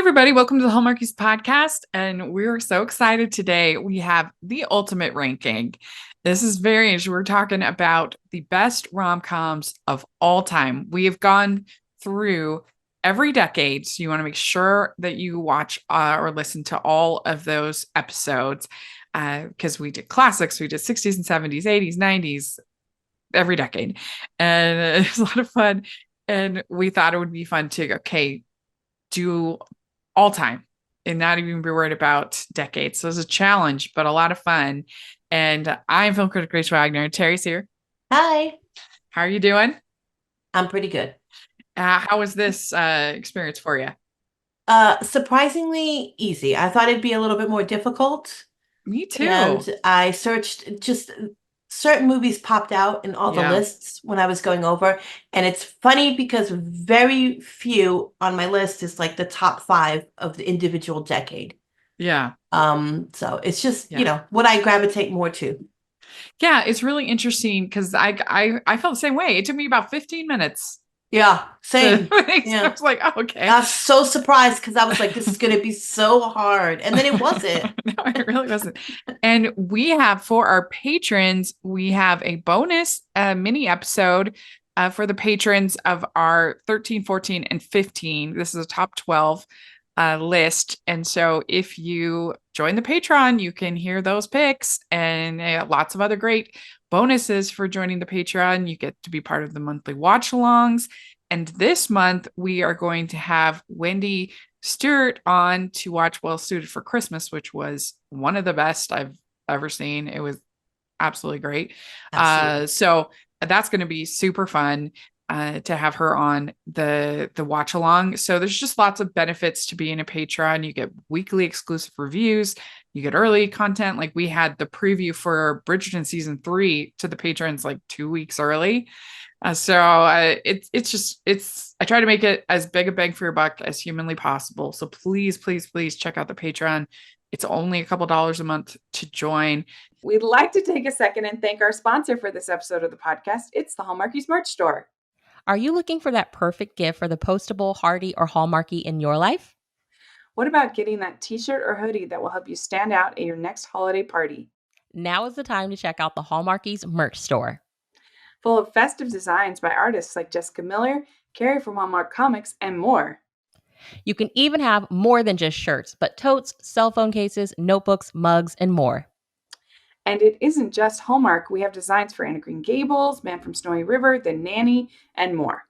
everybody. Welcome to the Hallmarkies podcast. And we're so excited today. We have the ultimate ranking. This is very interesting. We're talking about the best rom-coms of all time. We have gone through every decade. So you want to make sure that you watch or listen to all of those episodes because we did classics, we did 60s and 70s, 80s, 90s, every decade. And it was a lot of fun. And we thought it would be fun to, do all time and not even be worried about decades. So it was a challenge, but a lot of fun. And I'm film critic Grace Wagner. Terry's here. Hi, How are you doing? I'm pretty good. How was this experience for you? Surprisingly easy. I thought it'd be a little bit more difficult, Me too. and I searched just certain movies popped out in all the Yeah. lists when I was going over, and it's funny because very few on my list is like the top five of the individual decade. Yeah. So it's just, Yeah. what I gravitate more to. Yeah. It's really interesting because I felt the same way. It took me about 15 minutes Yeah, to same. I Yeah. was like, oh, okay. I was so surprised because I was like, this is gonna be so hard. And then it wasn't. No, it really wasn't. And we have for our patrons, we have a bonus mini episode for the patrons of our 13, 14, and 15. This is a top 12 list. And so if you join the Patreon, you can hear those picks and lots of other great bonuses for joining the Patreon. You get to be part of the monthly watch alongs. And this month, we are going to have Wendy Stewart on to watch Well Suited for Christmas, which was one of the best I've ever seen. It was absolutely great. Absolutely. So that's going to be super fun to have her on the watch along. So there's just lots of benefits to being a patron. You get weekly exclusive reviews. You get early content. Like we had the preview for Bridgerton season 3 to the patrons like 2 weeks early. It's I try to make it as big a bang for your buck as humanly possible. So please, please, please check out the Patreon. It's only a couple dollars a month to join. We'd like to take a second and thank our sponsor for this episode of the podcast. It's the Hallmarkies merch store. Are you looking for that perfect gift for the postable, hardy, or Hallmarky in your life? What about getting that t-shirt or hoodie that will help you stand out at your next holiday party? Now is the time to check out the Hallmarkies merch store. Full of festive designs by artists like Jessica Miller, Carrie from Hallmark Comics, and more. You can even have more than just shirts, but totes, cell phone cases, notebooks, mugs, and more. And it isn't just Hallmark. We have designs for Anna Green Gables, Man from Snowy River, The Nanny, and more.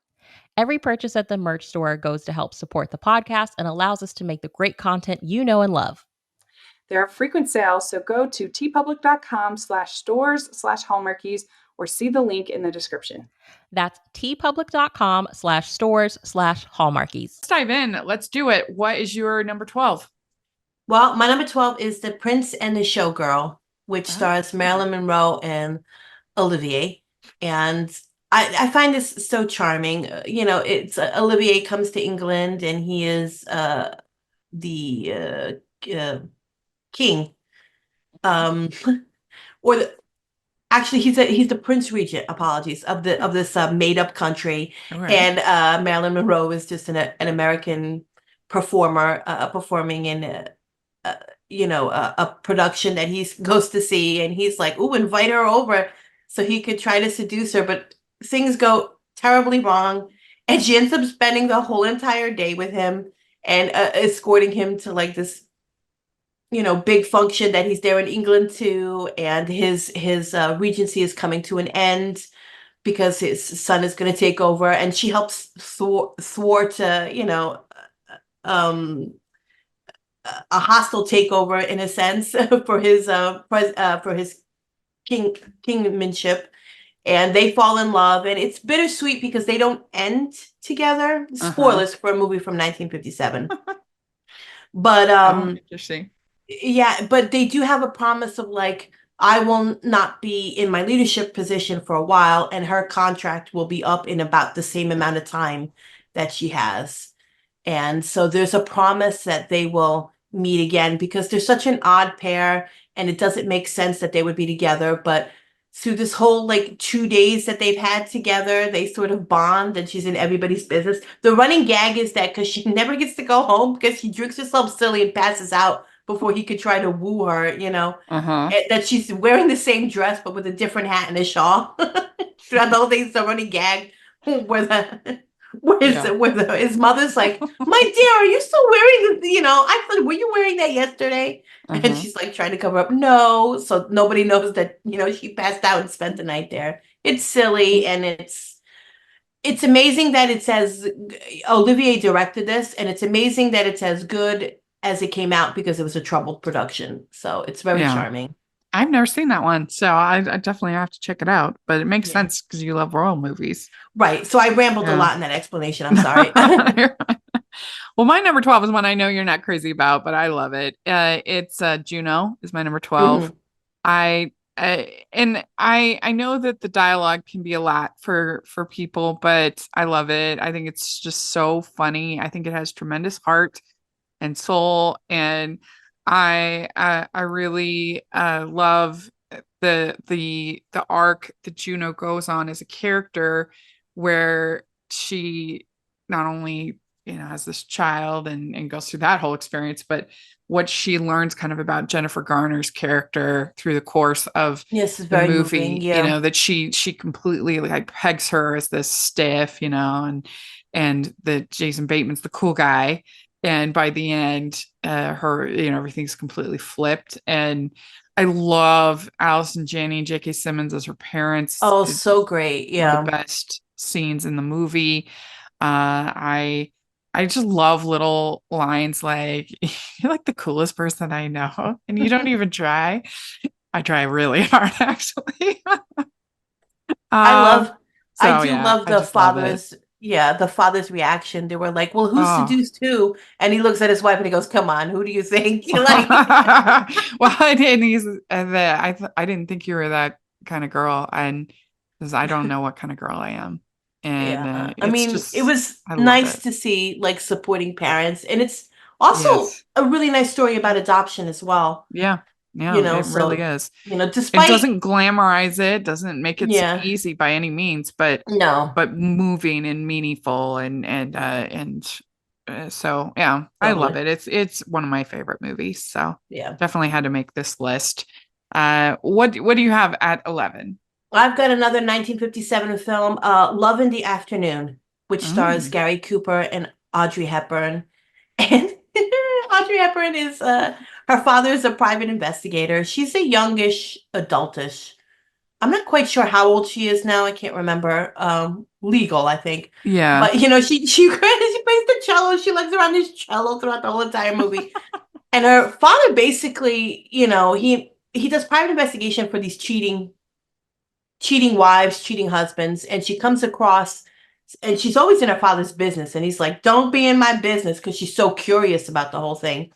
Every purchase at the merch store goes to help support the podcast and allows us to make the great content you know and love. There are frequent sales, so go to tpublic.com/stores/hallmarkies or see the link in the description. That's tpublic.com/stores/hallmarkies. Let's dive in. Let's do it. What is your number 12? Well, my number 12 is The Prince and the Showgirl, which stars Marilyn Monroe and Olivier. And I find this so charming. It's Olivier comes to England and he is the king. Or the, actually he's the Prince Regent, apologies, of this made up country. Right. And Marilyn Monroe is just an American performer performing in a production that he goes to see, and he's like, "Ooh, invite her over," so he could try to seduce her, but things go terribly wrong, and she ends up spending the whole entire day with him and escorting him to like this, big function that he's there in England to, and his regency is coming to an end because his son is going to take over, and she helps thwart a hostile takeover in a sense for his kingmanship, and they fall in love, and it's bittersweet because they don't end together. Spoilers for a movie from 1957. But interesting. yeah, but they do have a promise of like, I will not be in my leadership position for a while, and her contract will be up in about the same amount of time that she has. And so there's a promise that they will meet again because they're such an odd pair, and it doesn't make sense that they would be together. But through this whole like 2 days that they've had together, they sort of bond and she's in everybody's business. The running gag is that because she never gets to go home because he drinks herself silly and passes out before he could try to woo her, Uh-huh. that she's wearing the same dress but with a different hat and a shawl. Throughout the whole thing, it's a running gag where Yeah. his mother's like, "My dear, are you still wearing I thought, were you wearing that yesterday?" And Uh-huh. she's like trying to cover up. No, so nobody knows that, she passed out and spent the night there. It's silly and it's amazing that it's as Olivier directed this, and it's amazing that it's as good as it came out because it was a troubled production. So it's very Yeah. charming. I've never seen that one, so I definitely have to check it out. But it makes Yeah. sense because you love royal movies. Right. So I rambled a Yeah. lot in that explanation. I'm sorry. Well, my number 12 is one I know you're not crazy about, but I love it. It's Juno is my number 12. Mhm. I know that the dialogue can be a lot for people, but I love it. I think it's just so funny. I think it has tremendous heart and soul, and I really love the arc that Juno goes on as a character, where she not only has this child and goes through that whole experience, but what she learns kind of about Jennifer Garner's character through the course of Yes, it's the very moving. movie, Yeah. that she completely like pegs her as this stiff, and that Jason Bateman's the cool guy. And by the end, her, everything's completely flipped. And I love Allison Janney and J.K. Simmons as her parents. Oh, It's so great. one of the Yeah. best scenes in the movie. I just love little lines like, "You're like the coolest person I know, and you don't even try." I try really hard, actually. I Um, love, I so do yeah, love I just love it. the father's reaction. They were like, "Well, who's Oh. seduced who?" And he looks at his wife and he goes, "Come on, who do you think?" You're like, Well, I didn't. I didn't think you were that kind of girl, and because I don't know what kind of girl I am, and yeah. I it's mean, it just was I love nice it. to see like supporting parents, and it's also Yes, a really nice story about adoption as well. yeah, yeah, it really So is. It despite doesn't glamorize it, doesn't make it seem yeah, easy by any means, but no, moving and meaningful, and so yeah, I love totally, it. It's one of my favorite movies, so yeah. definitely had to make this list. What do you have at 11? I've got another 1957 film, Love in the Afternoon, which stars Mm, Gary Cooper and Audrey Hepburn. And Audrey Hepburn is her father is a private investigator. She's a youngish, adultish. I'm not quite sure how old she is now. I can't remember. Legal, I think. yeah, But she plays the cello. She legs around this cello throughout the whole entire movie. And her father basically, he does private investigation for these cheating wives, cheating husbands, and she comes across, and she's always in her father's business, and he's like, "Don't be in my business," because she's so curious about the whole thing.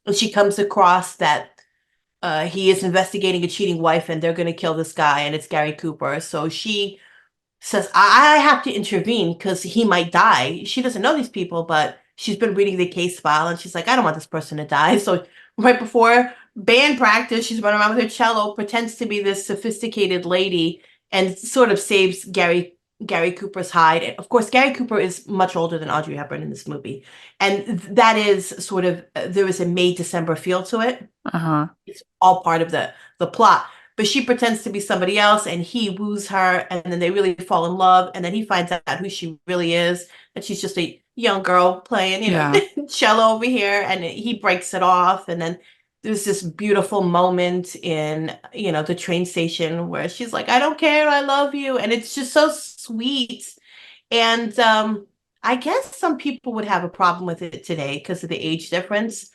And she comes across that he is investigating a cheating wife, and they're going to kill this guy, and it's Gary Cooper. So she says, "I have to intervene because he might die." She doesn't know these people, but she's been reading the case file, and she's like, "I don't want this person to die." So right before band practice, she's running around with her cello, pretends to be this sophisticated lady, and sort of saves Gary Cooper's hide. And of course, Gary Cooper is much older than Audrey Hepburn in this movie, and that is sort of there is a May December feel to it. uh-huh, It's all part of the plot. But she pretends to be somebody else, and he woos her, and then they really fall in love, and then he finds out who she really is, that she's just a young girl playing, yeah, cello over here, and he breaks it off, and then there's this beautiful moment in, the train station where she's like, "I don't care, I love you," and it's just so sweet. And I guess some people would have a problem with it today because of the age difference.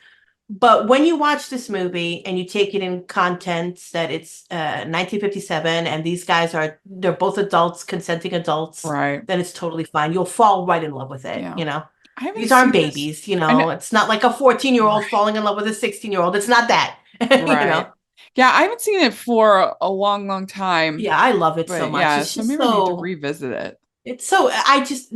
But when you watch this movie and you take it in content that it's 1957 and these guys they're both adults, consenting adults, right, then it's totally fine. You'll fall right in love with it, yeah. I haven't These aren't seen this. babies, I know, It's not like a 14-year-old right, falling in love with a 16-year-old. It's not that, right. Yeah, I haven't seen it for a long, long time, Yeah, I love it so but much. yeah, It's so just maybe I need to revisit it. it's so, I just,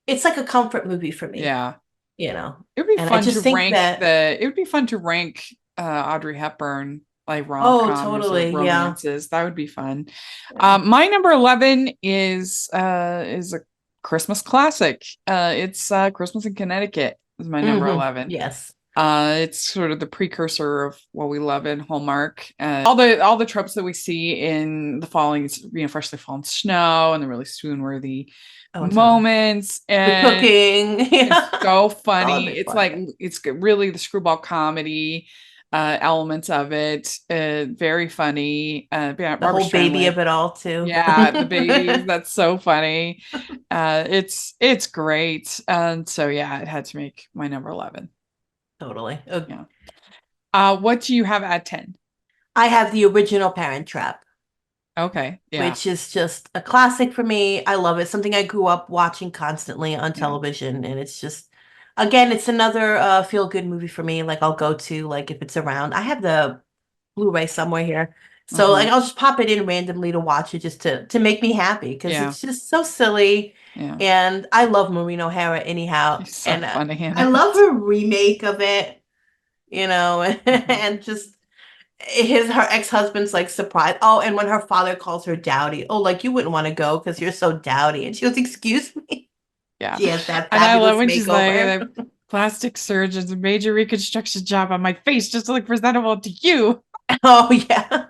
it's like a comfort movie for me, Yeah. you know? It would be And I fun to just think rank that, it would be fun to rank Audrey Hepburn like Oh, rom-coms or totally. Yeah. romances. That would be fun. Yeah. My number 11 is a Christmas classic. It's Christmas in Connecticut is my number 11. Yes. It's sort of the precursor of what we love in Hallmark. All the tropes that we see in the falling, freshly fallen snow and the really swoon-worthy Oh, totally. moments, The and cooking. it's Yeah. so funny. Holiday It's fun. like it's really the screwball comedy elements of it. Very funny. The Barbara whole baby Streisand. of it all too. Yeah, the babies. That's so funny. It's great. And so yeah, it had to make my number 11. Totally. Yeah. What do you have at 10? I have the original Parent Trap, Okay. Yeah. which is just a classic for me. I love it. Something I grew up watching constantly on Yeah. television, and it's just, again, it's another feel-good movie for me. Like I'll go to, like, if it's around. I have the Blu-ray somewhere here. So like I'll just pop it in randomly to watch it just to make me happy because Yeah. it's just so silly. Yeah. And I love Maureen O'Hara anyhow. She's so And funny in I it. love her remake of it, and just her ex-husband's like surprised. Oh, and when her father calls her dowdy, oh, like you wouldn't want to go because you're so dowdy. And she goes, "Excuse me." Yeah. She has that And I love fabulous when she's like, makeover. "The plastic surgeon's a major reconstruction job on my face just to look presentable to you." Oh yeah.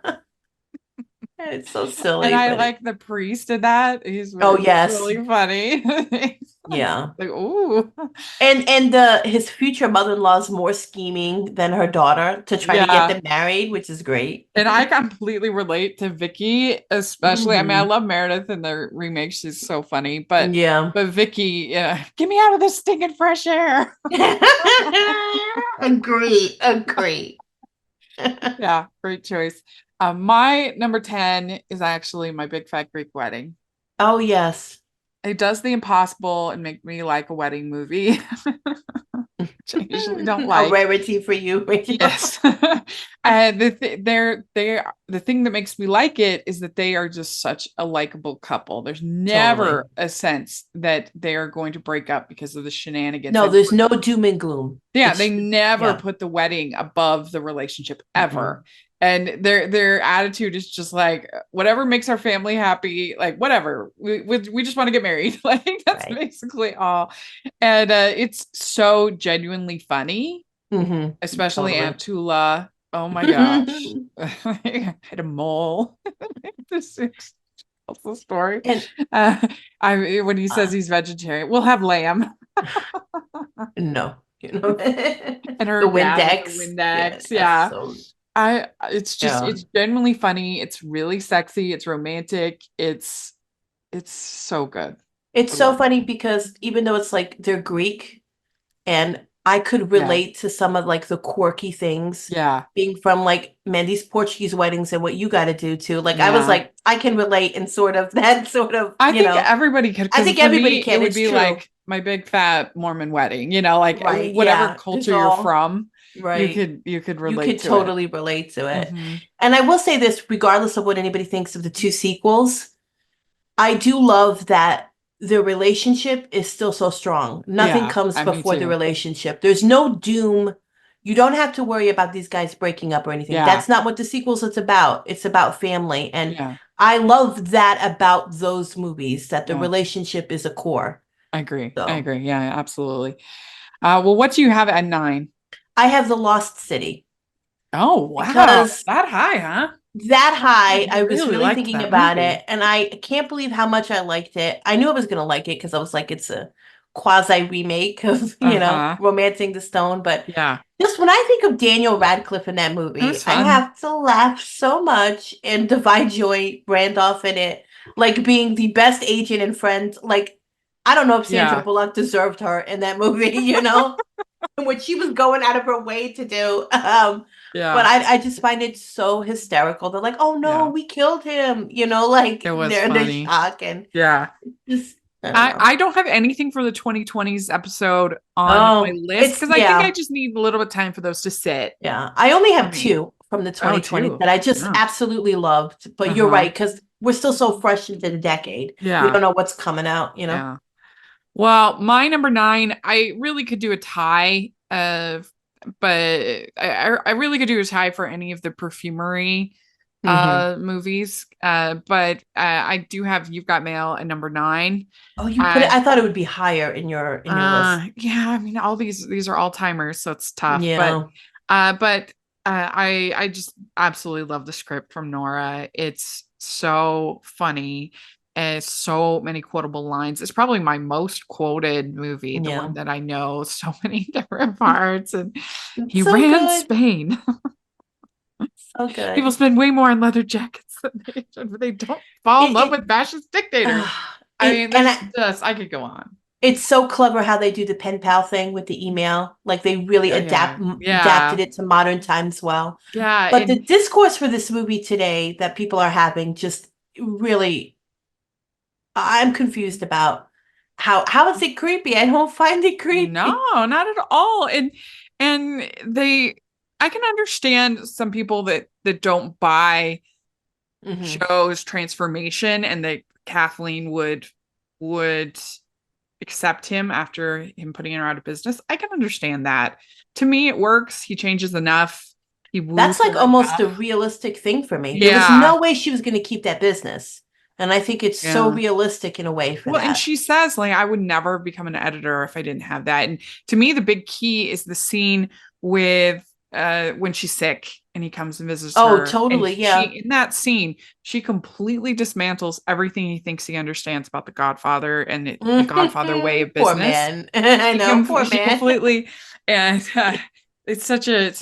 It's so silly, And I but like the priest in that. He's oh really, yes. really funny. Yeah. Like, ooh. And his future mother-in-law is more scheming than her daughter to try to get Yeah. them married, which is great. And I completely relate to Vicky, especially. I mean, I Mhm. love Meredith in the remake. She's so funny, but Yeah. Vicky, get me out of this stinking fresh air. Agree. Yeah, great choice. My number 10 is actually My Big Fat Greek Wedding. Oh yes. It does the impossible and make me like a wedding movie, which I usually don't A like. rarity for you, Rachel. Yes. And the thing that makes me like it is that they are just such a likable couple. There's never Totally. a sense that they are going to break up because of the shenanigans. No, there's no doom and gloom. Yeah, It's they never yeah. put the wedding above the relationship ever. And their attitude is just like, whatever makes our family happy, like whatever. We just want to get married. Like that's Right. basically all. And it's so genuinely funny, especially Totally. Aunt Tula. Oh my gosh. I had a mole. This tells the story. And When he says he's vegetarian, we'll have lamb. no, And her the dad Windex. with the Windex. Yeah. Yeah. It's just Yeah. it's genuinely funny. It's really sexy. It's romantic. It's so good. It's I so love it. funny because even though it's like they're Greek and I could relate to some of like the quirky things Yeah. being from like Mandy's Portuguese weddings and what you got to do too. Like I was Yeah. like, I can relate in sort of that sort of, I you think know. everybody could. I 'Cause think for everybody me, can. it would It's be true. like My Big Fat Mormon Wedding. Like Right. whatever Yeah. culture you're from, Right. you could You relate could to totally relate to it. it. And I will say this, regardless of what anybody thinks of the two sequels, I do love that the relationship is still so strong. Nothing Yeah, comes me before the too. relationship. There's no doom. You don't have to worry about these guys breaking up or anything. Yeah. That's not what the sequels is about. It's about family. And Yeah. I love that about those movies, that the Yeah. relationship is a core. I agree. So. I agree. Yeah, absolutely. Well, what do you have at 9? I have The Lost City. Oh, wow. Because that high, huh? that high, You I was really really liked thinking that about movie. it, and I can't believe how much I liked it. I knew I was gonna like it because I was like, it's a quasi remake of, Romancing the Stone. But Yeah. just when I think of Daniel Radcliffe in that It movie, was I fun. have to laugh so much. And Divine Joy Randolph in it, like being the best agent and friend. Like, I don't know if Sandra Yeah. Bullock deserved her in that movie, what she was going out of her way to do. Yeah. But I just find it so hysterical. They're like, "Oh no, Yeah. we killed him!" Like It was they're funny. shock and Yeah. just I don't know. I don't have anything for the 2020s episode on my list it's because I think I just need a little bit of time for those to sit. yeah. I only for have me. 2 from the 2020s two. that I just Yeah. absolutely loved. But you're right, because we're still so fresh into the decade. Yeah. We don't know what's coming out. Yeah. Well, my number 9, I really could do a tie of I really could do a tie for any of the perfumery movies. But I do have You've Got Mail at number 9. Oh, you put it. I thought it would be higher in your list. Yeah, I mean, all these are all timers, so it's tough. Yeah. I just absolutely love the script from Nora. It's so funny and so many quotable lines. It's probably my most quoted movie, the Yeah. one that I know so many different parts. And It's he so ran good. Spain. So People good. spend way more on leather jackets than they should, but they don't fall in love It, with fascist dictators. uh, I mean, and I could go on. it's so clever how they do the pen pal thing with the email. Like they really Yeah, adapted yeah, it to modern times well. yeah. But the And discourse for this movie today that people are having just really, I'm confused about how is it creepy? I don't find it no, creepy. not at all. And I can understand some people that don't buy Hmm. Joe's transformation and that Kathleen would accept him after him putting her out of business. I can understand that. To me, it works. He changes enough. He woos That's like her almost a enough. realistic thing for me. There was Yeah, no way she was going to keep that business. And I think it's so yeah. realistic in a way for Well, and that. she says, like, I would never become an editor if I didn't have that. And to me, the big key is the scene with when she's sick and he comes and visits Oh, her. And totally. she, Yeah. in that scene, she completely dismantles everything he thinks he understands about the Godfather and the Godfather way of Poor business. man. I know, poor She man. completely, and it's such a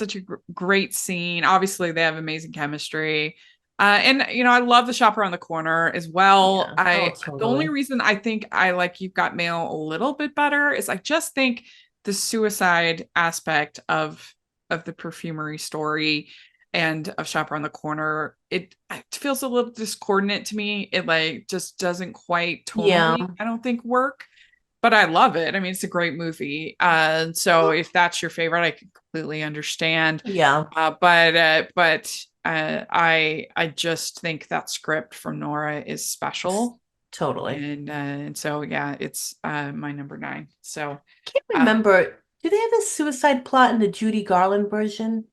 great scene. Obviously, they have amazing chemistry. And I love the shop around the corner as well. Yeah. Oh, The only totally. reason I think I like You've Got Mail a little bit better is I just think the suicide aspect of the perfumery story and of Shop Around the Corner, it feels a little discordant to me. It like just doesn't quite Yeah. tonally, I don't think, work. But I love it. I mean, it's a great movie. So if that's your favorite, I can completely understand. Yeah, I just think that script from Nora is special, totally. and so yeah, it's my number 9. So Can't uh, remember. Do they have a suicide plot in the Judy Garland version?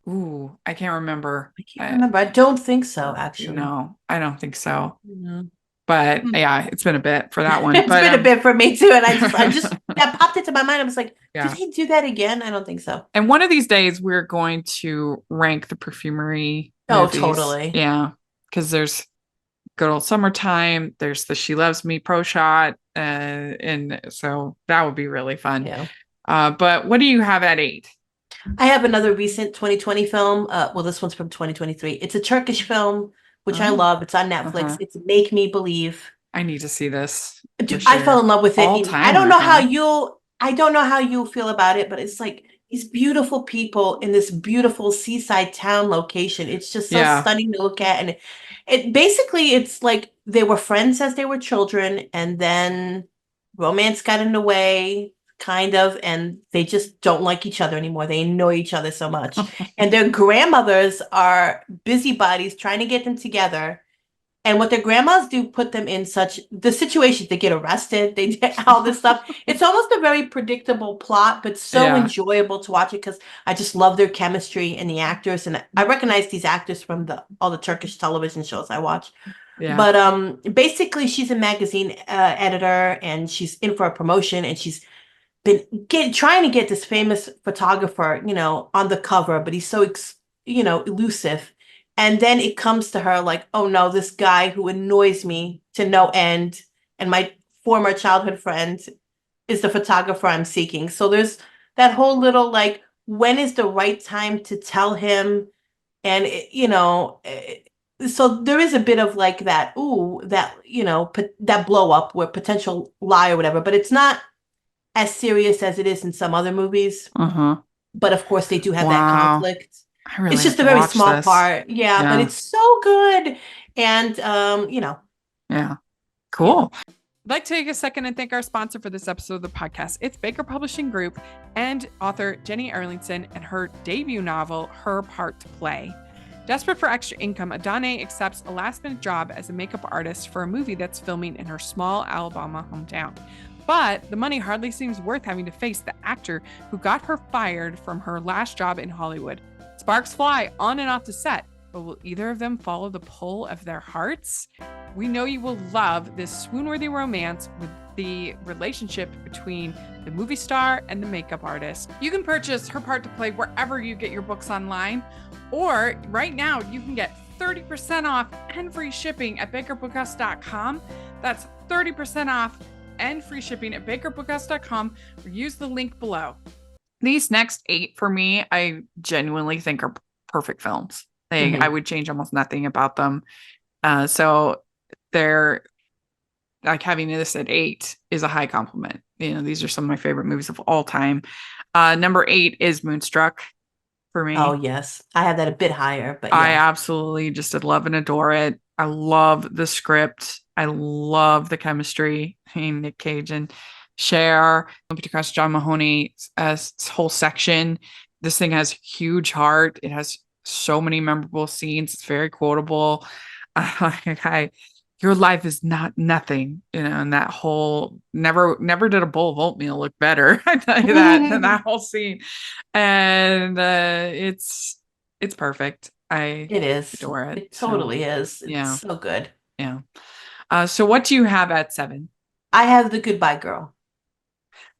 ooh, I can't remember. I can't remember. I don't think so, actually. No, I don't think so. No. But Hmm. yeah, it's been a bit for that one. It's But been a bit for me too, and I just that popped into my mind. I was like, did yeah. they do that again? I don't think so. And one of these days we're going to rank the perfumery Oh, movies. totally. Yeah, because there's Good Old Summertime. There's the She Loves Me pro shot, and so that would be really fun. Yeah. But what do you have at 8? I have another recent 2020 film. Well, this one's from 2023. It's a Turkish film, which I Oh, love. It's on Netflix. uh-huh. It's Make Me Believe. I need to see this for I fell sure. in love with it. All I don't timer, know how huh? you'll feel about it, but it's like these beautiful people in this beautiful seaside town location. It's just so Yeah. stunning to look at. And it basically it's like they were friends as they were children, and then romance got in the way, kind of, and they just don't like each other anymore. They annoy each other so much. And their grandmothers are busybodies trying to get them together. And what their grandmas do put them in such the situations they get arrested, they get all this stuff. It's almost a very predictable plot, but so Yeah. enjoyable to watch it because I just love their chemistry and the actors, and I recognize these actors from all the Turkish television shows I watch. Yeah. But basically, she's a magazine editor, and she's in for a promotion, and she's been trying to get this famous photographer, on the cover, but he's so elusive. And then it comes to her like, oh no, this guy who annoys me to no end, and my former childhood friend is the photographer I'm seeking. So there's that whole little like, when is the right time to tell him? And so there is a bit of like that, ooh, that that blow up where potential lie or whatever, but it's not as serious as it is in some other movies. Uh-huh. But of course, they do have that Wow. conflict. I really It's have just a to very watch small this. part. Yeah, but Yeah. it's so good. And, Yeah. yeah. Cool. I'd like to take a second and thank our sponsor for this episode of the podcast. It's Baker Publishing Group and author Jenny Erlingson and her debut novel, Her Part to Play. Desperate for extra income, Adane accepts a last-minute job as a makeup artist for a movie that's filming in her small Alabama hometown. But the money hardly seems worth having to face the actor who got her fired from her last job in Hollywood. Sparks fly on and off the set, but will either of them follow the pull of their hearts? We know you will love this swoon-worthy romance with the relationship between the movie star and the makeup artist. You can purchase Her Part to Play wherever you get your books online, or right now you can get 30% off and free shipping at bakerbookhouse.com. That's 30% off and free shipping at bakerbookhouse.com, or use the link below. These next 8 for me, I genuinely think are perfect films. I would change almost nothing about them. So they're like, having this at 8 is a high compliment. These are some of my favorite movies of all time. Number 8 is Moonstruck for me. Oh, yes. I have that a bit higher, but I absolutely just love and adore it. I love the script. I love the chemistry between Nick Cage and Cher. Across John Mahoney's whole section. This thing has huge heart. It has so many memorable scenes. It's very quotable. Your life is not nothing, and that whole never did a bowl of oatmeal look better. I tell you that than that whole scene. And it's perfect. It is. Adore it. It totally is. It's so good. Yeah. So what do you have at 7? I have The Goodbye Girl.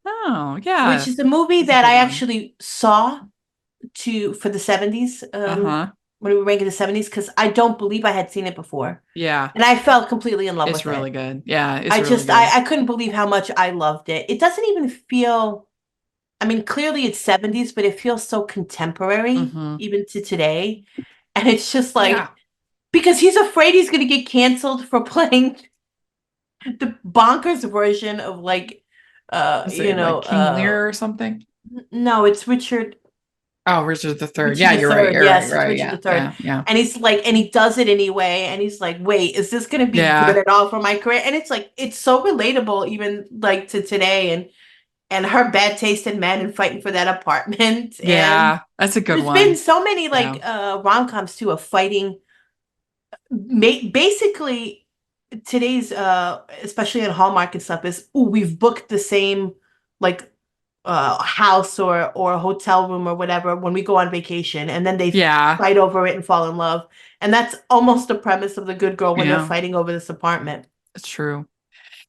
Oh, yeah. Which is a movie that I actually saw for the 70s. When we were ranking the 70s, because I don't believe I had seen it before. Yeah. And I fell completely in love with it. It's really good. Yeah. I couldn't believe how much I loved it. It doesn't even feel, I mean, clearly it's 70s, but it feels so contemporary, even to today. And it's just like, because he's afraid he's going to get canceled for playing the bonkers version of like, King Lear or something? No, it's Richard. Oh, Richard III. Yeah, you're right. Yes, right. Richard III. Yeah. And he's like, and he does it anyway. And he's like, wait, is this going to be good at all for my career? And it's like, it's so relatable, even like to today. And her bad taste in men and fighting for that apartment. Yeah, that's a good one. There's been so many like rom-coms too of fighting. Basically, today's, especially on Hallmark and stuff, is, we've booked the same like house or hotel room or whatever when we go on vacation, and then they fight over it and fall in love. And that's almost the premise of The Good Girl when they're fighting over this apartment. It's true.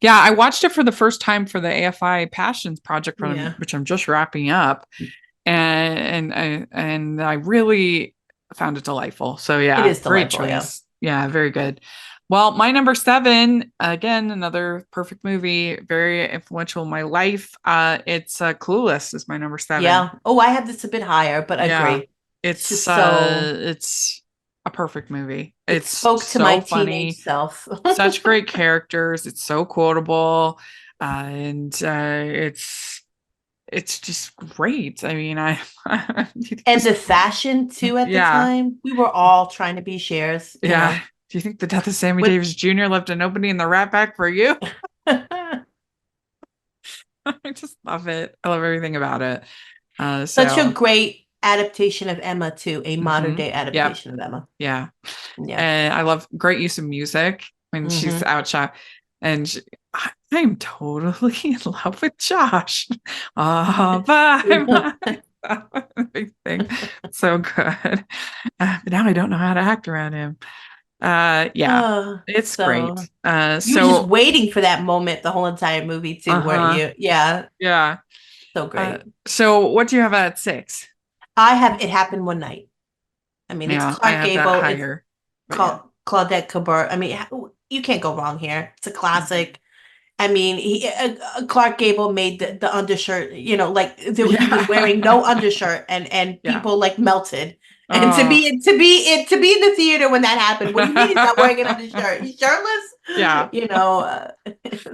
Yeah, I watched it for the first time for the AFI Passions project, which I'm just wrapping up, and I really found it delightful. So yeah, it is great choice. Yeah, very good. Well, my number 7, again, another perfect movie, very influential in my life. It's Clueless is my number 7. Yeah. Oh, I have this a bit higher, but I agree. It's just it's a perfect movie. It spoke to my teenage self. Such great characters. It's so quotable, and it's just great. I mean, and the fashion too at the time. We were all trying to be Chers. Yeah. Do you think the death of Sammy Davis Jr. left an opening in the Rat Pack for you? I just love it. I love everything about it. Such a great adaptation of Emma too, a modern day adaptation of Emma. Yeah. And I love great use of music when she's outshot. And I'm totally in love with Josh. Oh, bye. Big thing. So good. But now I don't know how to act around him. It's great. You were just waiting for that moment the whole entire movie too, weren't you? Yeah. So great. So what do you have at 6? I have It Happened One Night. I mean, it's Clark Gable, Claudette Colbert. I mean, you can't go wrong here. It's a classic. I mean, Clark Gable made the undershirt, he was wearing no undershirt, and people like melted. And to be in the theater when that happened, what do you mean he's not wearing an undershirt? He's shirtless? Yeah.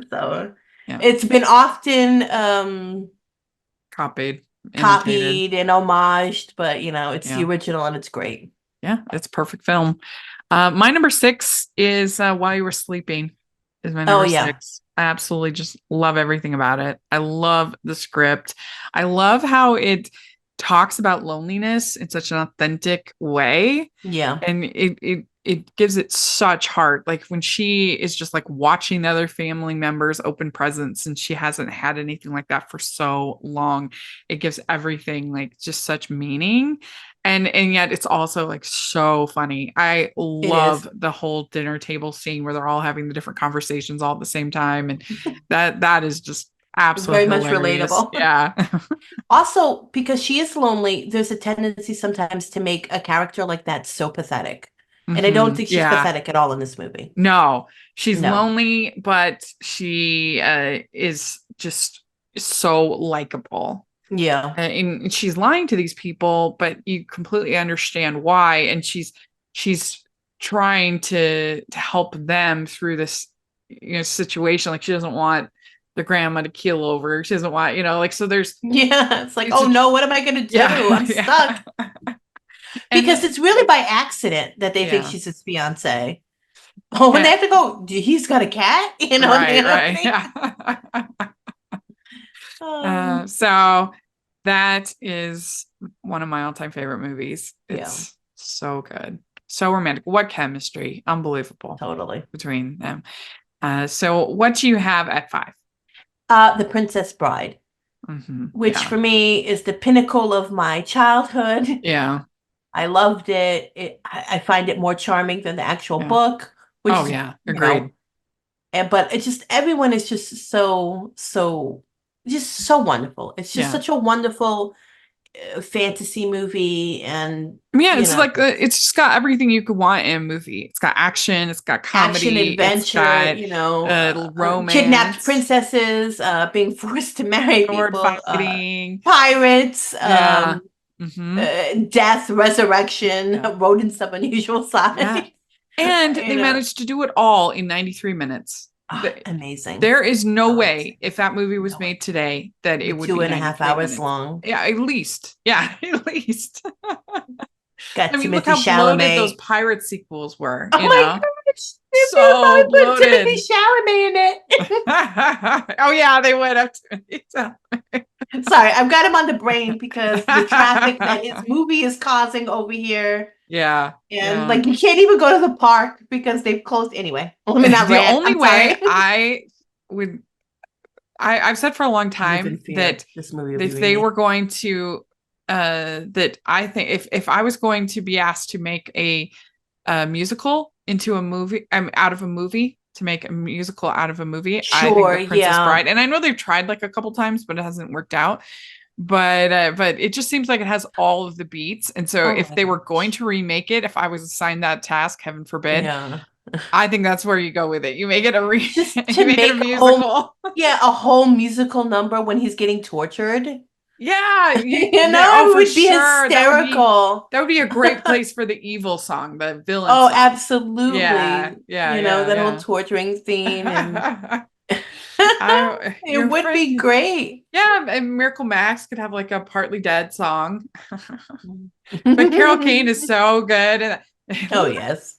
So it's been often copied and homaged, but it's the original and it's great. Yeah, it's a perfect film. My number 6 is While You Were Sleeping. Is my number 6. I absolutely just love everything about it. I love the script. I love how it talks about loneliness in such an authentic way. Yeah. And it gives it such heart. Like when she is just like watching the other family members open presents and she hasn't had anything like that for so long. It gives everything like just such meaning. And yet it's also like so funny. I love the whole dinner table scene where they're all having the different conversations all at the same time. And that is just absolutely very much hilarious. relatable. Yeah. Also, because she is lonely, there's a tendency sometimes to make a character like that so pathetic. And I don't think she's pathetic at all in this movie. No, she's No. lonely, but she is just so likable. Yeah. And she's lying to these people, but you completely understand why. And she's trying to help them through this, situation. Like she doesn't want the grandma to keel over. She doesn't want, like, so there's. Yeah. It's like, oh no, what am I going to do? Yeah, I'm stuck. Because it's really by accident that they think she's his fiance. Oh, when they have to go, he's got a cat? Right. Yeah. So that is one of my all-time favorite movies. It's so good. So romantic. What chemistry. Unbelievable. Totally. Between them. So what do you have at 5? The Princess Bride. Mm-hmm. Which for me is the pinnacle of my childhood. Yeah. I loved it. I find it more charming than the actual book. Which agreed. But it's just, everyone is just so wonderful. It's just such a wonderful fantasy movie, and it's like it's just got everything you could want in a movie. It's got action, it's got comedy, adventure, it's got, romance, kidnapped princesses, being forced to marry sword people, fighting, pirates, death, resurrection, Yeah. rodents of unusual size. Yeah. And they managed to do it all in 93 minutes. Amazing. There is no way, if that movie was made today, that it would be 2.5 hours minutes. long. Yeah, at least. Yeah, at least. Got look how bloated those pirate sequels were. Oh my gosh. So bloated. Timothy Chalamet in it. Oh yeah, they went up to it. Sorry, I've got him on the brain because the traffic that his movie is causing over here. Yeah. And like you can't even go to the park because they've closed anyway. Let me not the only way I've said for a long time that this movie if they were going to that I think if I was going to be asked to make a musical into a movie, out of a movie, to make a musical out of a movie, I think The Princess Bride. And I know they've tried like a couple times, but it hasn't worked out. But it just seems like it has all of the beats. And so if they were going to remake it, if I was assigned that task, heaven forbid, I think that's where you go with it. You make it a musical. A whole musical number when he's getting tortured. Yeah, it would be hysterical. That would be a great place for the evil song, the villain song. Absolutely. Yeah. That whole torturing theme. And it would be great. Yeah, and Miracle Max could have like a Partly Dead song. But Carol Kane is so good. Oh, yes.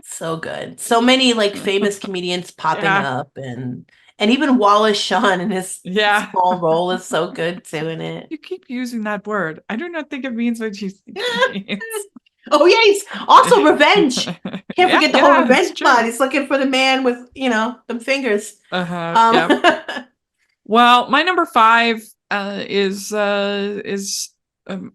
So good. So many like famous comedians popping up, and even Wallace Shawn in his small role is so good too in it. You keep using that word. I do not think it means what you think it means. Oh, yes. Also revenge. Can't forget the whole revenge plot. He's looking for the man with, them fingers. Well, my number 5 is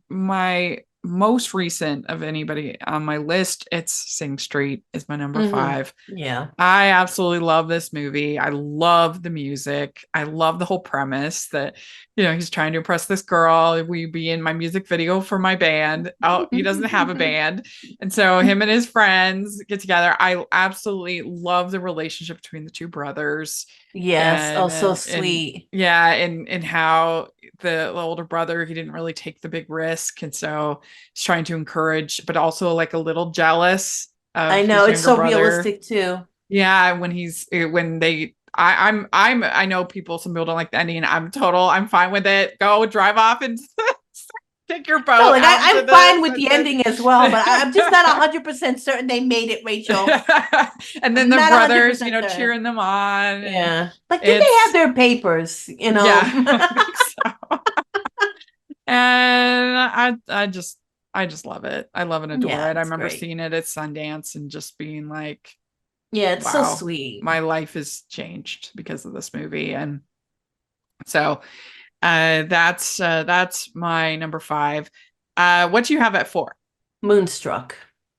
my most recent of anybody on my list. It's Sing Street is my number 5. Yeah. I absolutely love this movie. I love the music. I love the whole premise that, he's trying to impress this girl. Will you be in my music video for my band? Oh, he doesn't have a band. And so him and his friends get together. I absolutely love the relationship between the two brothers. Yes. So sweet. And how the older brother, he didn't really take the big risk. And so he's trying to encourage, but also like a little jealous. I know, it's so realistic too. Yeah. I know some people don't like the ending. I'm fine with it. Go drive off and take your boat. No, I'm fine with the ending as well, but I'm just not 100% certain they made it, Rachel. And then the brothers, cheering them on. Yeah. Like, did they have their papers, Yeah. I think so. And I just love it. I love and adore Yeah, it. I it's remember great. seeing it at Sundance and just being like, Yeah, it's so wow, sweet. my life has changed because of this movie. And so that's my number 5. What do you have at 4? Moonstruck.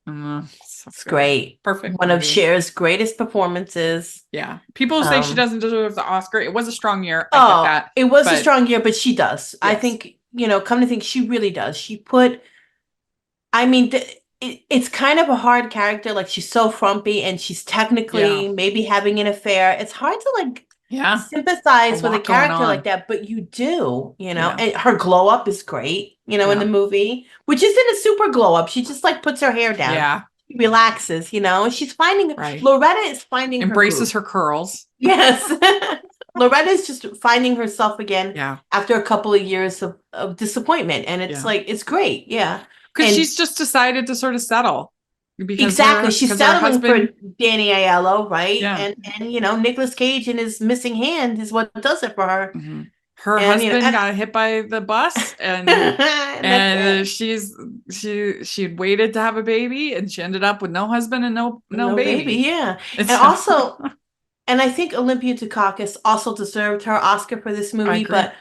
So It's good. great. Perfect One of movie. Cher's greatest performances. Yeah. People say she Um, doesn't deserve the Oscar. It was a strong year. I get oh, that. it was a But strong year, but she does. I yes. think, come to think, she really does. I mean, it's kind of a hard character. Like, she's so frumpy and she's Yeah. technically maybe having an affair. It's hard to, like, Yeah. A sympathize with a lot going character like on. that, but you do, Yeah. and her glow up is great, in Yeah. the movie, which isn't a super glow up. She just like puts her hair down, Yeah. she relaxes, and she's finding Right. Loretta is finding her Embraces groove. her curls. Yes. Loretta is just finding herself again Yeah. after a couple of years of disappointment. And it's like, it's great. Yeah. Because And she's just decided to sort of settle. exactly. She's Because her settling for husband. Danny Aiello, right? Yeah. And Nicolas Cage and his missing hand is what does it for her. Mm-hmm. Her And husband got hit by the bus and and she'd waited to have a baby and she ended up with no husband and no baby. Yeah. And And also, and I think Olympia Dukakis also deserved her Oscar for this movie, but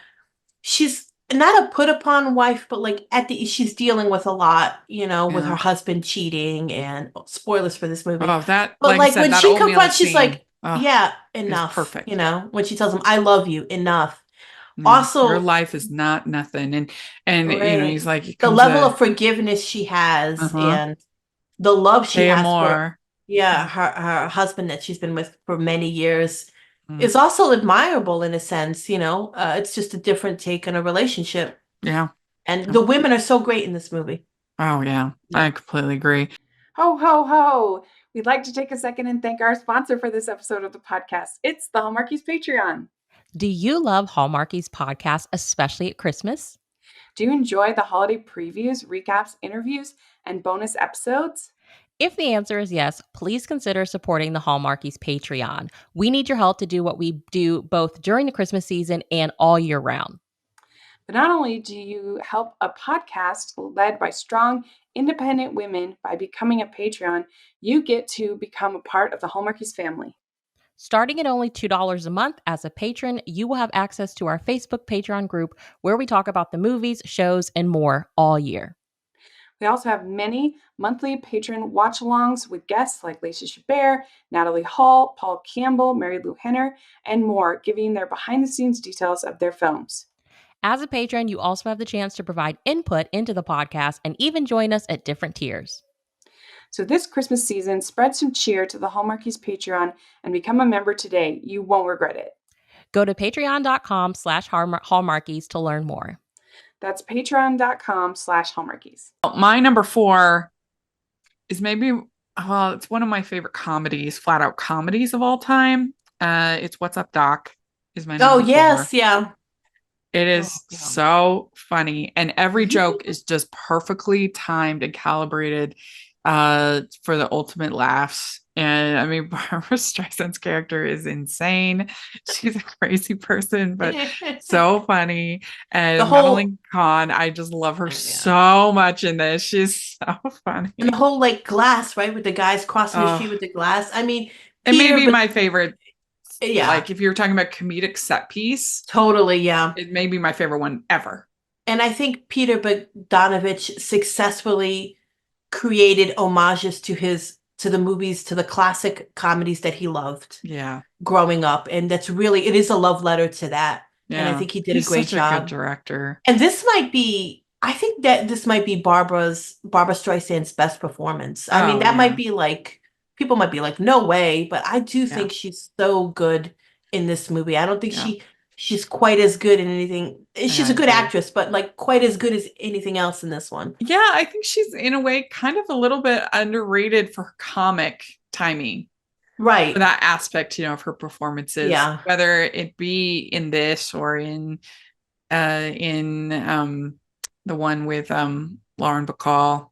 she's not a put upon wife, but like she's dealing with a lot, with her husband cheating, and spoilers for this movie. Oh, that, But like I said, when that she oatmeal confronts, she's scene, like, oh, yeah, is enough. perfect. When she tells him, I love you, enough. Yeah, Also, your life is not nothing. And right, he's like, the level of forgiveness she has and the love she Hey, has more. for her husband that she's been with for many years Mm. is also admirable in a sense. It's just a different take on a relationship. Yeah. And the women are so great in this movie. Oh, yeah. I completely agree. Ho, ho, ho. We'd like to take a second and thank our sponsor for this episode of the podcast. It's the Hallmarkies Patreon. Do you love Hallmarkies podcast, especially at Christmas? Do you enjoy the holiday previews, recaps, interviews, and bonus episodes? If the answer is yes, please consider supporting the Hallmarkies Patreon. We need your help to do what we do both during the Christmas season and all year round. But not only do you help a podcast led by strong, independent women by becoming a Patreon, you get to become a part of the Hallmarkies family. Starting at only $2 a month as a patron, you will have access to our Facebook Patreon group where we talk about the movies, shows, and more all year. We also have many monthly patron watch-alongs with guests like Lacey Chabert, Natalie Hall, Paul Campbell, Mary Lou Henner, and more, giving their behind-the-scenes details of their films. As a patron, you also have the chance to provide input into the podcast and even join us at different tiers. So this Christmas season, spread some cheer to the Hallmarkies Patreon and become a member today. You won't regret it. Go to patreon.com/Hallmarkies to learn more. That's patreon.com/Hallmarkies. My number 4 is it's one of my favorite comedies, flat out comedies of all time. It's What's Up, Doc? Is my number 4. Yes, yeah. It is so funny. And every joke is just perfectly timed and calibrated for the ultimate laughs. And I mean, Barbara Streisand's character is insane. She's a crazy person, but so funny. And Madeline Kahn, I just love her so much in this. She's so funny. And the whole like glass, right? With the guys crossing the street with the glass. I mean, it may be my favorite. Yeah. Like if you're talking about comedic set piece. Totally, yeah. It may be my favorite one ever. And I think Peter Bogdanovich successfully created homages to the movies, to the classic comedies that he loved. Yeah. Growing up. And it is a love letter to that. Yeah. And I think he did a great job. He's such a good director. And I think that this might be Barbara Streisand's best performance. I mean, that might be like, people might be like, no way, but I do think she's so good in this movie. I don't think she's quite as good in anything. She's a good actress, but like quite as good as anything else in this one. Yeah, I think she's in a way kind of a little bit underrated for her comic timing. Right. For that aspect, of her performances. Yeah. Whether it be in this or in the one with Lauren Bacall.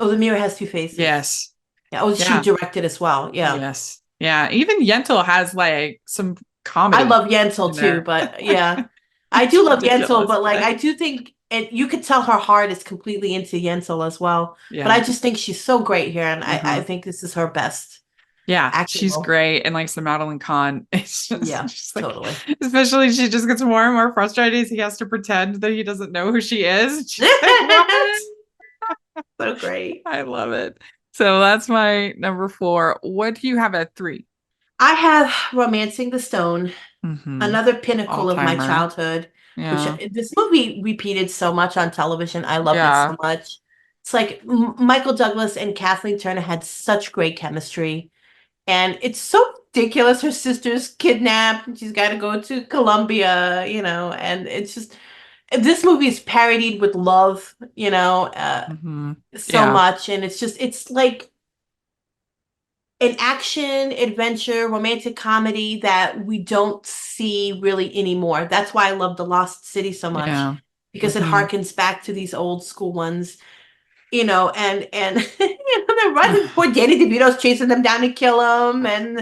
Oh, The Mirror Has Two Faces. Yes. She directed as well. Yeah. Yes. Yeah. Even Yentl has like some comedy. I love Yentl too, but yeah. I do love Yentl, but like I do think and you could tell her heart is completely into Yensel as well. But I Yeah. just think she's so great here, and I Mhm. think this is her best Yeah, acting she's role. great. And like some Madeline Kahn, it's Yeah, just like, totally. especially she just gets more and more frustrated as he has to pretend that he doesn't know who she is. She's like, what? So great. I love it. So that's my number 4. What do you have at 3? I have Romancing the Stone, Mm-hmm. another pinnacle All of my timer. childhood, which Yeah. this movie repeated so much on television. I loved it Yeah. so much. It's like Michael Douglas and Kathleen Turner had such great chemistry. And it's so ridiculous. Her sister's kidnapped and she's got to go to Colombia, and it's just, this movie is parodied with love, Mm-hmm. so Yeah. much. And it's like an action, adventure, romantic comedy that we don't see really anymore. That's why I love The Lost City so much, Yeah. because it Mm-hmm. harkens back to these old school ones, and they're running. Poor Danny DeVito's chasing them down to kill them, and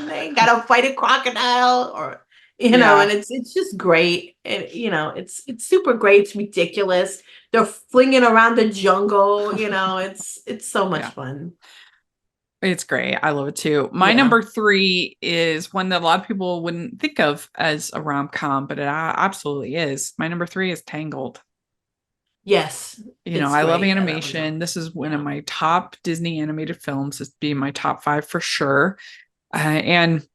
they gotta fight a crocodile, or Yeah. and it's just great. And it's super great. It's ridiculous. They're flinging around the jungle. It's so much Yeah. fun. It's great. I love it too. My Yeah. number 3 is one that a lot of people wouldn't think of as a rom-com, but it absolutely is. My number 3 is Tangled. Yes, it's I love great. I love it. animation. This is one of Yeah. my top Disney animated films. It's being my top 5 for sure. And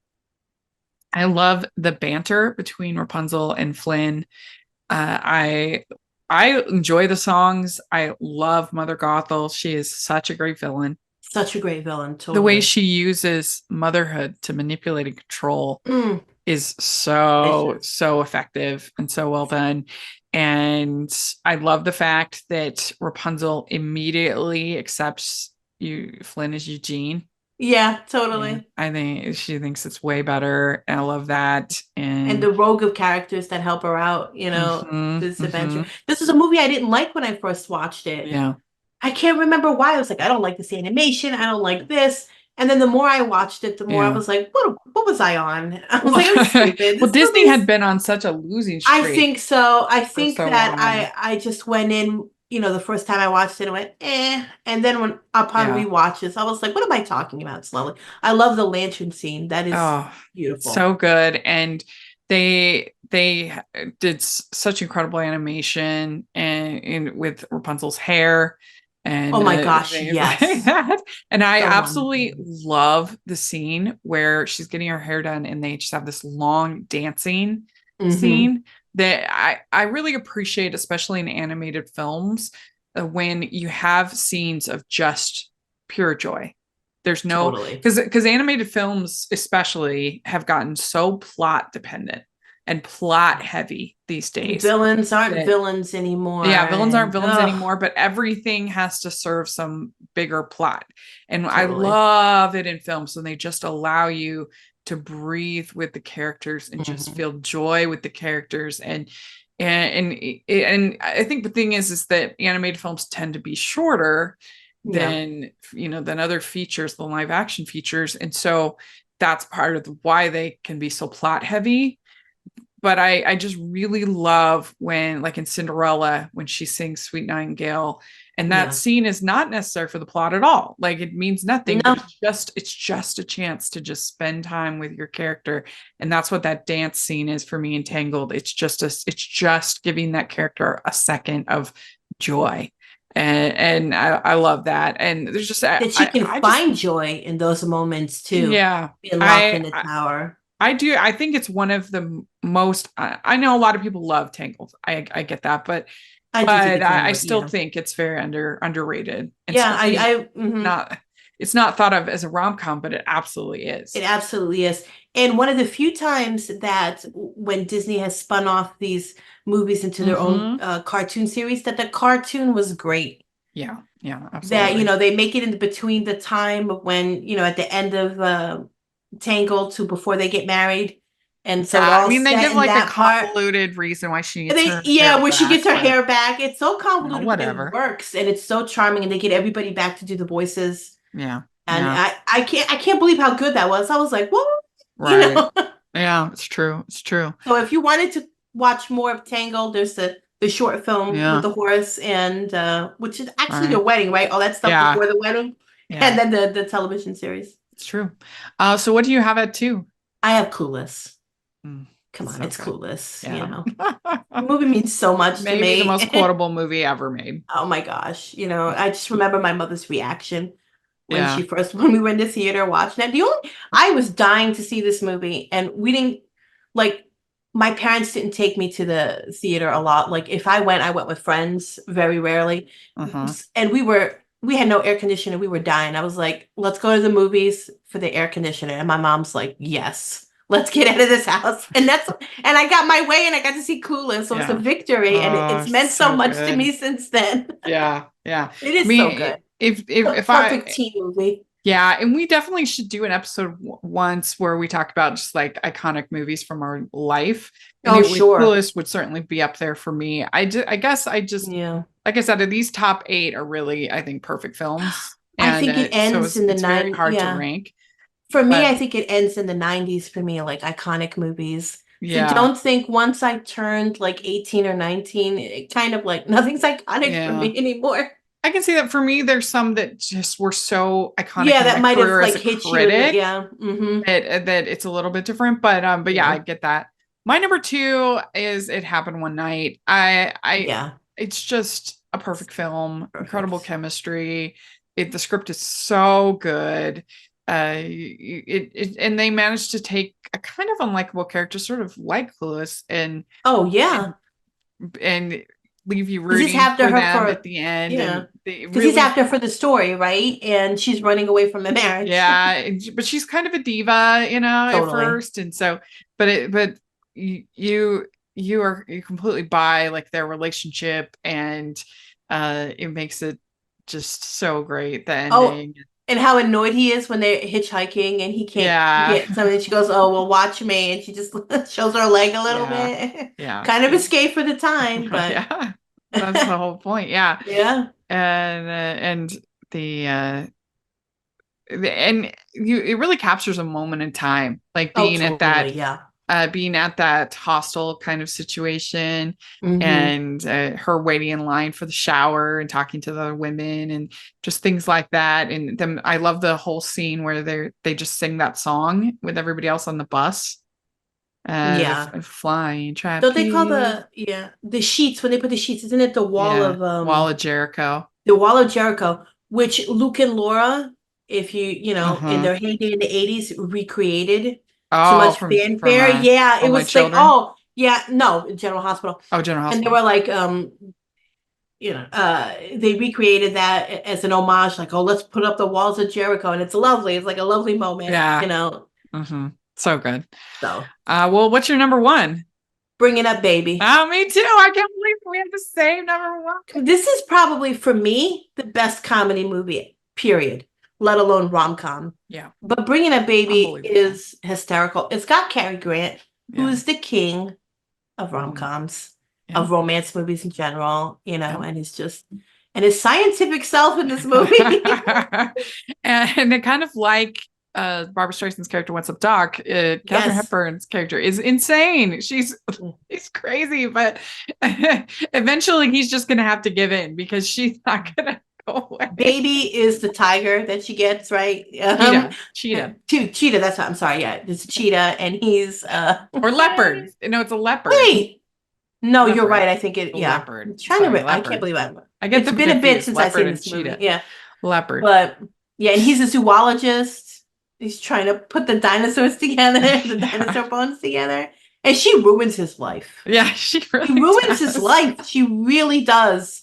I love the banter between Rapunzel and Flynn. I enjoy the songs. I love Mother Gothel. She is such a great villain. Such a great villain. The way Totally. she uses motherhood to manipulate and control Mm, is so vicious. so effective and so well done. And I love the fact that Rapunzel immediately accepts Flynn as Eugene. Yeah, Yeah, totally. I think she thinks it's way better. And I love that. And And the rogue of characters that help her out, mhm, this adventure. mhm, This is a movie I didn't like when I first watched it. yeah. I can't remember why. I was like, I don't like this animation. I don't like this. And then the more I watched it, the more I Yeah. was like, what was I on? I was Well, like, I was stupid. well, This movie Disney had is, been on such a losing I streak think so. I for think so that long. I just went in, the first time I watched it, I went, eh. And then when upon Yeah. rewatches, I was like, what am I talking about? Slowly. I love the lantern scene. That is Oh, beautiful. so good. And they did such incredible animation and with Rapunzel's hair Oh and my gosh, things like yes. that. And I So absolutely wonderful. love the scene where she's getting her hair done and they just have this long dancing Hmm. scene that I really appreciate, especially in animated films, when you have scenes of just pure joy. There's no, Totally. because animated films especially have gotten so plot dependent and plot heavy these And days villains aren't that villains anymore. yeah, villains aren't And villains anymore, but everything has to serve some bigger plot. And I totally. love it in films when they just allow you to breathe with the characters and just Hmm. feel joy with the characters. And I think the thing is that animated films tend to be shorter Yeah. than other features, the live action features. And so that's part of why they can be so plot heavy. But I just really love when, like in Cinderella, when she sings Sweet Nightingale, and that Yeah. scene is not necessary for the plot at all. Like it means nothing, but No, it's just a chance to just spend time with your character. And that's what that dance scene is for me in Tangled. It's just giving that character a second of joy. And I love that. And there's just that she can I just find joy in those moments too, yeah. being locked I, in a I tower. I do. I think it's one of the most. I know a lot of people love Tangled. I get that, but I do think but it's I under, still yeah. think it's very underrated, and Yeah, certainly mhm. not. It's not thought of as a rom com, but it absolutely It is. absolutely is. And one of the few times that when Disney has spun off these movies into their own Hmm. cartoon series, that the cartoon was great. Yeah, yeah, That, absolutely. they make it in between the time of when, at the end of Tangled to before they get married. And so it Yeah, I all mean they set give in like a that part. convoluted reason why she And needs her yeah, hair when she back, gets her but hair back, it's so convoluted, but it whatever. works and it's so charming, and they get everybody back to do the voices. Yeah, And yeah, I can't believe how good that was. I was like, what? You right. know? Yeah, it's true. It's true. So if you wanted to watch more of Tangled, there's the short film Yeah. with the horse and which is actually Right. the wedding, right? All that stuff Yeah. before the wedding. Yeah. And then the television series. It's true. So what do you have at 2? I have Clueless. Mm, Come on, so it's good. Clueless, you Yeah. know. The movie means so much to Maybe me. the most quotable movie ever made. Oh my gosh. You know, I just remember my mother's reaction when Yeah. when we went to theater watching it. I was dying to see this movie, and we didn't, like, my parents didn't take me to the theater a lot. Like, if I went with friends very rarely. Uh-huh. And we had no air conditioner. We were dying. I was like, let's go to the movies for the air conditioner. And my mom's like, yes, let's get out of this house. And I got my way, and I got to see Clueless. So it's a Yeah. victory. And it's meant so so much to good. me since then. Yeah. Yeah. It is I mean, so good. If Perfect teen movie. Yeah, and we definitely should do an episode once where we talk about just like iconic movies from our life. And Oh, sure. Clueless would certainly be up there for me. I guess Yeah. like I said, these top 8 are really, I think, perfect films. And I think it ends in the it's very 90s. hard Yeah. to rank. For me, But- I think it ends in the 90s for me, like iconic movies. Yeah. So don't think once I turned like 18 or 19, it kind of like nothing's iconic for me anymore. I can see that for me. There's some that just were so iconic. Yeah, in that my might have career as like a hit you. critic, Yeah. Mm-hmm. that it's a little bit different. But yeah, Yeah. I get that. My number 2 is It Happened One Night. Yeah. It's just a perfect film, Perfect. incredible chemistry. The script is so good. And they managed to take a kind of unlikable character, sort of like Clueless, and Oh, yeah. and leave you 'Cause he's rooting after for her them for- at the end. yeah. And they Because he's after for the story, right? And she's running away from the marriage. yeah, but she's kind of a diva, you know, at Totally. first, and so, but you completely buy like their relationship, and it makes it just so great, the ending. And how annoyed he is when they're hitchhiking and he can't get something. She goes, "Oh, well, watch me," and she just shows her leg a little bit. Yeah, Kind of escape for the time, but yeah, that's the whole point. Yeah, yeah. And it really captures a moment in time, like being at that, yeah. Being at that hostile kind of situation, Mhm. and her waiting in line for the shower and talking to the other women and just things like that. And then I love the whole scene where they just sing that song with everybody else on the bus. Yeah. Flying trapeze. Don't they call the sheets when they put the sheets? Isn't it the wall of Wall of Jericho? The Wall of Jericho, which Luke and Laura, if you know, Uh-huh. in their heyday in the 80s, recreated. Oh, So much fanfare. Yeah, All it My was Children? like, oh, yeah, no, General Hospital. Oh, General Hospital. And they were like, you know, they recreated that as an homage, like, oh, let's put up the walls of Jericho, and it's lovely. It's like a lovely moment. Yeah. You know. Mm-hmm. So good. So. Well, what's your number 1? Bring It Up, Baby. Oh, me too. I can't believe we have the same number 1. This is probably for me the best comedy movie, period. Let alone rom-com. Yeah. But Bringing Up Baby Unbelievable. is hysterical. It's got Cary Grant, who Yeah. is the king of rom-coms, Yeah. of romance movies in general, you know, Yeah. and his scientific self in this movie. And it kind of like Barbara Streisand's character, What's Up, Doc? Katharine Yes. Hepburn's character is insane. She's crazy, but eventually he's just gonna have to give in because she's not gonna go away. Baby is the tiger that she gets, right? Cheetah. Cheetah, that's what I'm sorry. Yeah, it's a cheetah, and he's Or leopard. No, it's a leopard. Wait. No, you're Leopard. right. I think it. A Yeah, leopard. I'm trying to. Sorry, I leopard. can't believe I get It's them been a bit confused. since I've Leopard seen and this cheetah. movie. Yeah, Leopard. but yeah, and he's a zoologist. He's trying to put the dinosaurs together, the dinosaur bones together, and she ruins his life. Yeah, she really She ruins does. his life. She really does.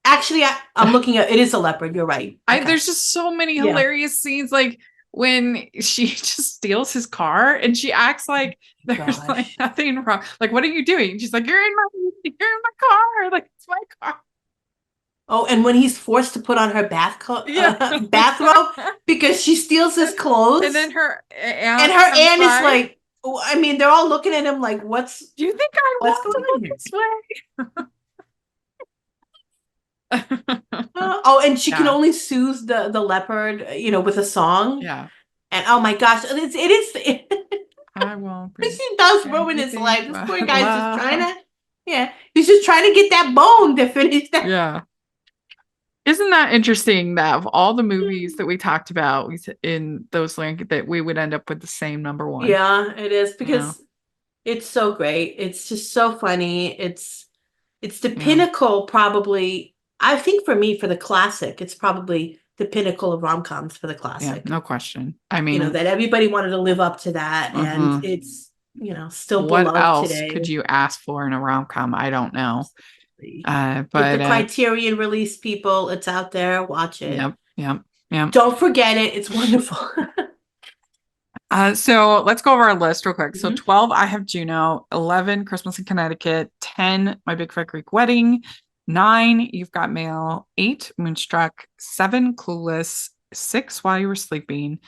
Actually, I'm looking at it is a leopard. You're right. Okay. There's just so many Yeah. hilarious scenes, like when she just steals his car and she acts like there's Gosh. like nothing wrong. Like, what are you doing? She's like, you're in my car. Like, it's my car. Oh, and when he's forced to put on her bathrobe Yeah. because she steals his clothes, And then her aunt, and her comes aunt is by. like, I mean, they're all looking at him like, "What's?" Do you think I What's want to going on look here? this way? Oh, and she can Yeah. only soothe the leopard, you know, with a song. Yeah. And oh my gosh, it is. I won't. She does ruin his life. This poor guy's just trying to, Yeah. He's just trying to get that bone to finish that. Yeah. Isn't that interesting that of all the movies that we talked about in those that we would end up with the same number one? Yeah, it is Yeah. because it's so great. It's just so funny. It's the Yeah. pinnacle, probably. I think for me, for the classic, it's probably the pinnacle of rom-coms for the Yeah, classic. no question. I mean, that everybody wanted to live up to that, and it's still what beloved else today. could you ask for in a rom-com? I don't know. If But the Criterion release, people, it's out there. Watch it. Yep. Don't forget it. It's wonderful. So let's go over our list real quick. So Mhm. 12, I have Juno. 11, Christmas in Connecticut. 10, My Big Fat Greek Wedding. 9, You've Got Mail. 8, Moonstruck. 7, Clueless. 6, While You Were Sleeping.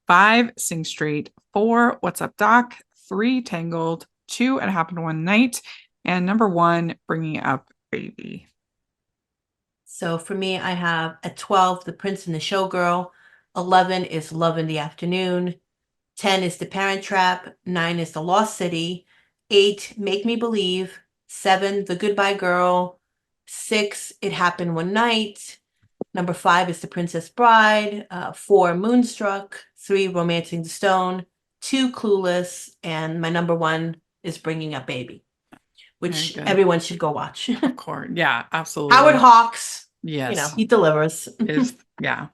5, Sing Street. 4, What's Up, Doc. 3, Tangled. 2, It Happened One Night. And number 1, Bringing Up Baby. So for me, I have at 12, The Prince and the Showgirl. 11 is Love in the Afternoon. 10 is The Parent Trap. 9 is The Lost City. 8, Make Me Believe. 7, The Goodbye Girl. 6, It Happened One Night. Number 5 is The Princess Bride. 4, Moonstruck. 3, Romancing the Stone. 2, Clueless. And my number 1 is Bringing Up Baby, which everyone should go watch. Of course. Yeah, absolutely. Howard Hawks. Yes. He delivers. Yeah.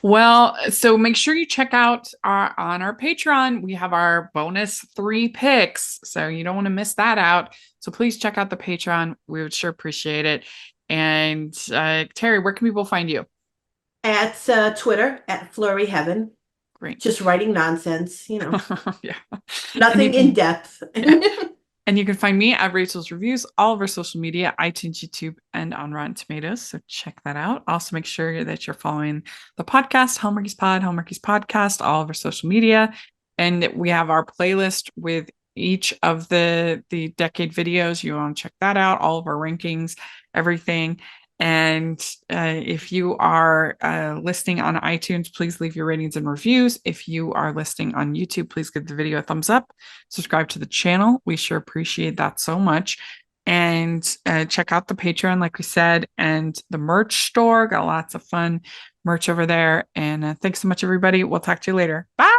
Well, so make sure you check out on our Patreon. We have our bonus 3 picks. So you don't want to miss that out. So please check out the Patreon. We would sure appreciate it. And Terry, where can people find you? At Twitter, at Flurry Heaven. Great. Just writing nonsense, Yeah. Nothing in depth. Yeah. And you can find me at Rachel's Reviews, all of our social media, iTunes, YouTube, and on Rotten Tomatoes. So check that out. Also, make sure that you're following the podcast, Hallmarkies Podcast, all of our social media. And we have our playlist with each of the decade videos. You want to check that out, all of our rankings, everything. And if you are listening on iTunes, please leave your ratings and reviews. If you are listening on YouTube, please give the video a thumbs up. Subscribe to the channel. We sure appreciate that so much. And check out the Patreon, like we said, and the merch store. Got lots of fun merch over there. And thanks so much, everybody. We'll talk to you later. Bye.